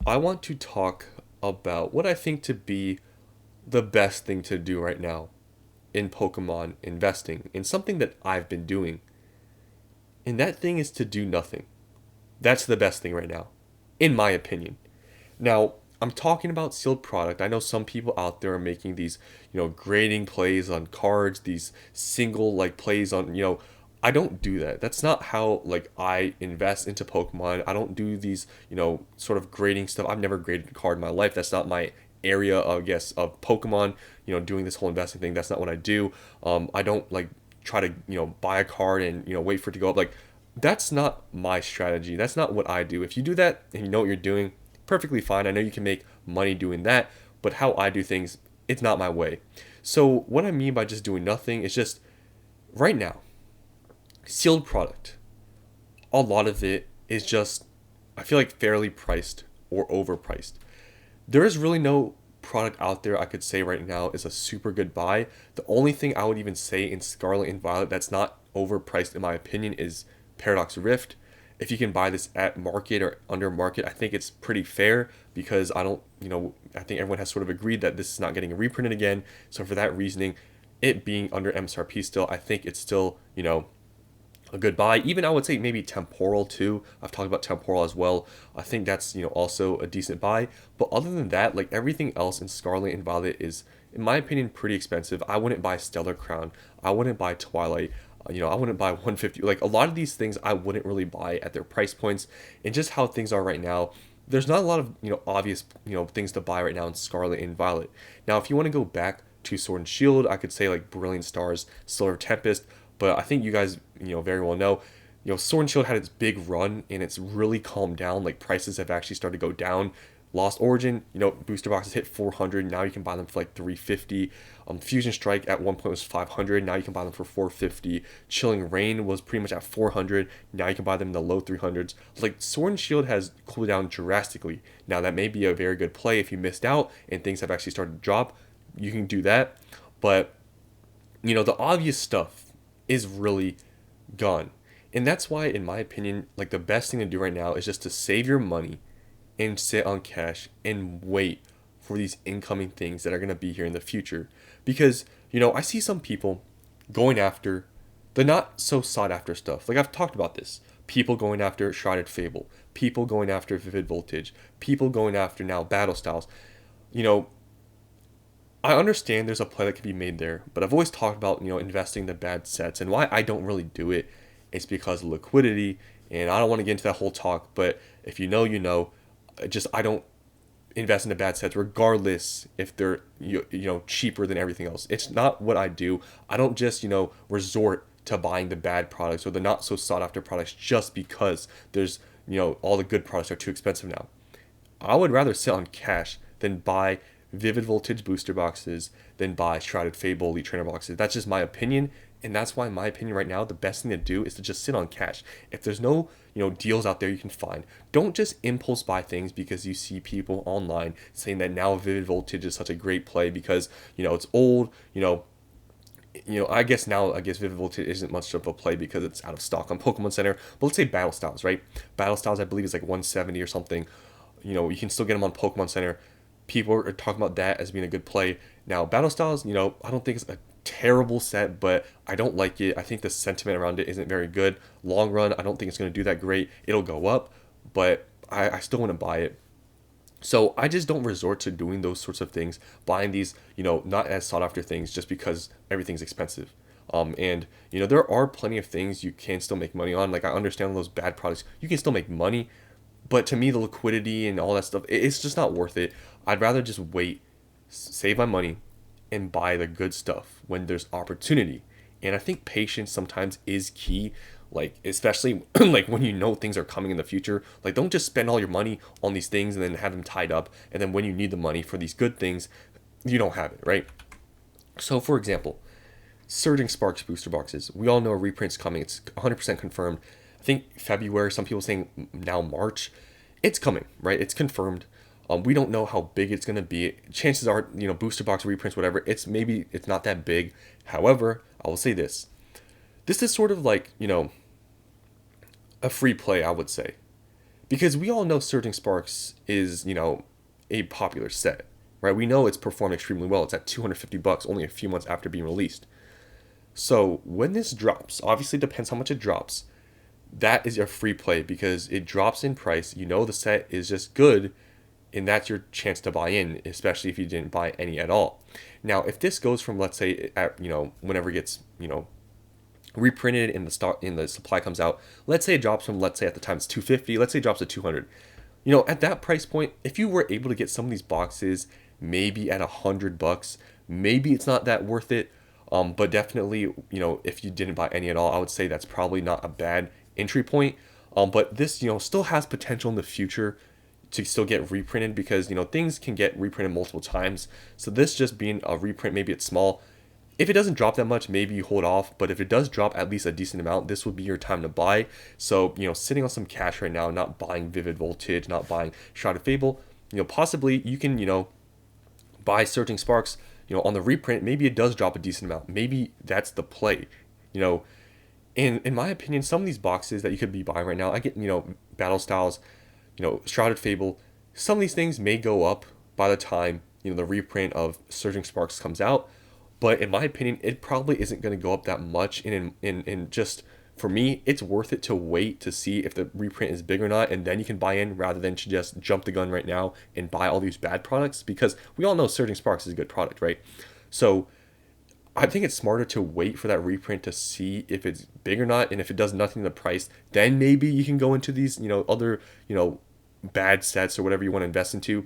I want to talk about what I think to be the best thing to do right now in Pokemon investing, in something that I've been doing. And that thing is to do nothing. That's the best thing right now, in my opinion. Now, I'm talking about sealed product. I know some people out there are making these, grading plays on cards, these single like plays on, I don't do that. That's not how like I invest into Pokemon. I don't do these, sort of grading stuff. I've never graded a card in my life. That's not my area, I guess, of Pokemon. Doing this whole investing thing. That's not what I do. I don't like try to, buy a card and wait for it to go up. Like that's not my strategy. That's not what I do. If you do that and you know what you're doing, perfectly fine. I know you can make money doing that, but how I do things, it's not my way. So what I mean by just doing nothing is just right now, sealed product. A lot of it is just I feel like fairly priced or overpriced. There is really no product out there I could say right now is a super good buy. The only thing I would even say in Scarlet and Violet that's not overpriced in my opinion is Paradox Rift. If you can buy this at market or under market, I think it's pretty fair because I don't, I think everyone has sort of agreed that this is not getting reprinted again. So for that reasoning, it being under MSRP still, I think it's still, a good buy. Even I would say maybe Temporal too. I've talked about Temporal as well. I think that's also a decent buy. But other than that, like everything else in Scarlet and Violet is, in my opinion, pretty expensive. I wouldn't buy Stellar Crown. I wouldn't buy Twilight. I wouldn't buy 150. Like a lot of these things, I wouldn't really buy at their price points. And just how things are right now, there's not a lot of obvious things to buy right now in Scarlet and Violet. Now, if you want to go back to Sword and Shield, I could say like Brilliant Stars, Solar Tempest. But I think you guys, very well know, Sword and Shield had its big run and it's really calmed down. Like prices have actually started to go down. Lost Origin, booster boxes hit 400. Now you can buy them for like 350. Fusion Strike at one point was 500. Now you can buy them for 450. Chilling Rain was pretty much at 400. Now you can buy them in the low 300s. Like Sword and Shield has cooled down drastically. Now that may be a very good play if you missed out and things have actually started to drop. You can do that, but the obvious stuff is really gone. And that's why, in my opinion, like the best thing to do right now is just to save your money and sit on cash and wait for these incoming things that are going to be here in the future. Because, I see some people going after the not so sought after stuff. Like I've talked about this. People going after Shrouded Fable, people going after Vivid Voltage, people going after now Battle Styles. You know, I understand there's a play that can be made there, but I've always talked about, investing the bad sets and why I don't really do it. It's because of liquidity, and I don't want to get into that whole talk, but if you know, you know. I don't invest in the bad sets regardless if they're cheaper than everything else. It's not what I do. I don't just, resort to buying the bad products or the not so sought after products just because there's, all the good products are too expensive now. I would rather sit on cash than buy Vivid Voltage booster boxes than buy Shrouded Fable Elite Trainer boxes. That's just my opinion, and that's why, in my opinion, right now, the best thing to do is to just sit on cash. If there's no, deals out there you can find, don't just impulse buy things because you see people online saying that now Vivid Voltage is such a great play because, it's old, I guess Vivid Voltage isn't much of a play because it's out of stock on Pokemon Center. But let's say Battle Styles, right? Battle Styles, I believe, is like 170 or something. You can still get them on Pokemon Center. People are talking about that as being a good play. Now, Battle Styles, I don't think it's a terrible set, but I don't like it. I think the sentiment around it isn't very good. Long run, I don't think it's going to do that great. It'll go up, but I still want to buy it. So I just don't resort to doing those sorts of things, buying these, not as sought after things just because everything's expensive. And there are plenty of things you can still make money on. Like I understand those bad products, you can still make money, but to me the liquidity and all that stuff, it's just not worth it. I'd rather just wait, save my money, and buy the good stuff when there's opportunity. And I think patience sometimes is key, like especially like when things are coming in the future. Like don't just spend all your money on these things and then have them tied up, and then when you need the money for these good things, you don't have it, right? So for example, Surging Sparks booster boxes. We all know a reprint's coming. It's 100% confirmed. I think February, some people saying now March. It's coming, right? It's confirmed. We don't know how big it's going to be. Chances are, booster box reprints, whatever, it's not that big. However, I will say this. This is sort of like, a free play, I would say. Because we all know Surging Sparks is, a popular set, right? We know it's performed extremely well. It's at $250 only a few months after being released. So when this drops, obviously it depends how much it drops. That is your free play because it drops in price. You know the set is just good, and that's your chance to buy in, especially if you didn't buy any at all. Now, if this goes from, let's say, at, whenever it gets, reprinted and the supply comes out, let's say it drops from, let's say at the time it's 250, let's say it drops to 200. At that price point, if you were able to get some of these boxes maybe at $100, maybe it's not that worth it. But definitely, if you didn't buy any at all, I would say that's probably not a bad entry point. But this, still has potential in the future to still get reprinted because, things can get reprinted multiple times. So this just being a reprint, maybe it's small. If it doesn't drop that much, maybe you hold off. But if it does drop at least a decent amount, this would be your time to buy. So, sitting on some cash right now, not buying Vivid Voltage, not buying Shrouded Fable, possibly you can, buy Surging Sparks, on the reprint. Maybe it does drop a decent amount. Maybe that's the play. In my opinion, some of these boxes that you could be buying right now, I get, Battle Styles, Shrouded Fable, some of these things may go up by the time, the reprint of Surging Sparks comes out. But in my opinion, it probably isn't going to go up that much. And in just, for me, it's worth it to wait to see if the reprint is big or not. And then you can buy in rather than to just jump the gun right now and buy all these bad products. Because we all know Surging Sparks is a good product, right? So I think it's smarter to wait for that reprint to see if it's big or not. And if it does nothing to the price, then maybe you can go into these, other, bad sets or whatever you want to invest into.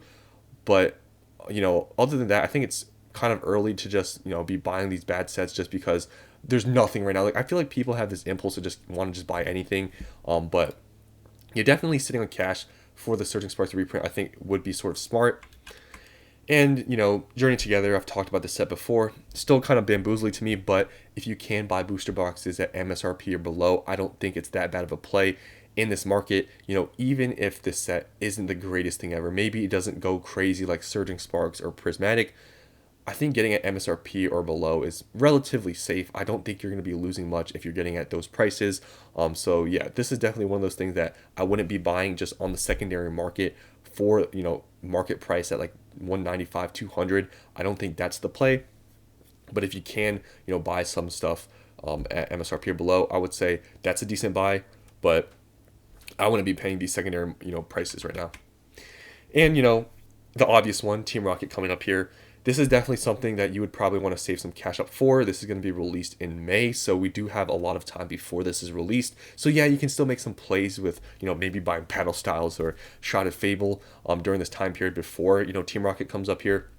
But, other than that, I think it's kind of early to just, be buying these bad sets just because there's nothing right now. Like, I feel like people have this impulse to just want to just buy anything. But you're definitely sitting on cash for the Surging Sparks reprint, I think would be sort of smart. And, Journey Together, I've talked about this set before, still kind of bamboozling to me, but if you can buy booster boxes at MSRP or below, I don't think it's that bad of a play in this market. Even if this set isn't the greatest thing ever, maybe it doesn't go crazy like Surging Sparks or Prismatic, I think getting at MSRP or below is relatively safe. I don't think you're going to be losing much if you're getting at those prices. So yeah, this is definitely one of those things that I wouldn't be buying just on the secondary market for, market price at like 195, 200. I don't think that's the play. But if you can, buy some stuff at MSRP or below, I would say that's a decent buy. But I wouldn't be paying these secondary, prices right now. And, the obvious one, Team Rocket coming up here. This is definitely something that you would probably want to save some cash up for. This is going to be released in May, so we do have a lot of time before this is released. So yeah, you can still make some plays with, maybe buying Paddle Styles or Shrouded Fable during this time period before, Team Rocket comes up here.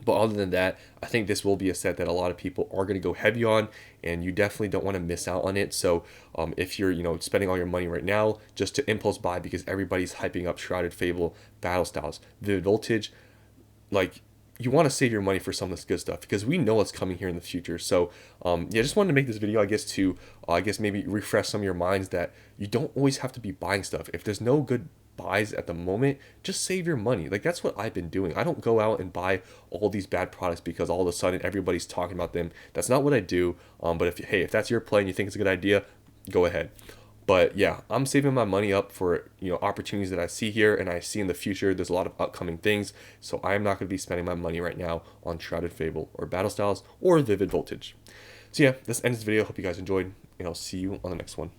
But other than that, I think this will be a set that a lot of people are going to go heavy on, and you definitely don't want to miss out on it. So if you're, spending all your money right now just to impulse buy because everybody's hyping up Shrouded Fable, Battle Styles, Vivid Voltage, like, you want to save your money for some of this good stuff because we know what's coming here in the future. So yeah, just wanted to make this video, I guess, to maybe refresh some of your minds that you don't always have to be buying stuff. If there's no good buys at the moment, just save your money. Like, that's what I've been doing. I don't go out and buy all these bad products because all of a sudden everybody's talking about them. That's not what I do. But if that's your play and you think it's a good idea, go ahead. But yeah, I'm saving my money up for, opportunities that I see here and I see in the future. There's a lot of upcoming things. So I am not going to be spending my money right now on Shrouded Fable or Battle Styles or Vivid Voltage. So yeah, this ends the video. Hope you guys enjoyed, and I'll see you on the next one.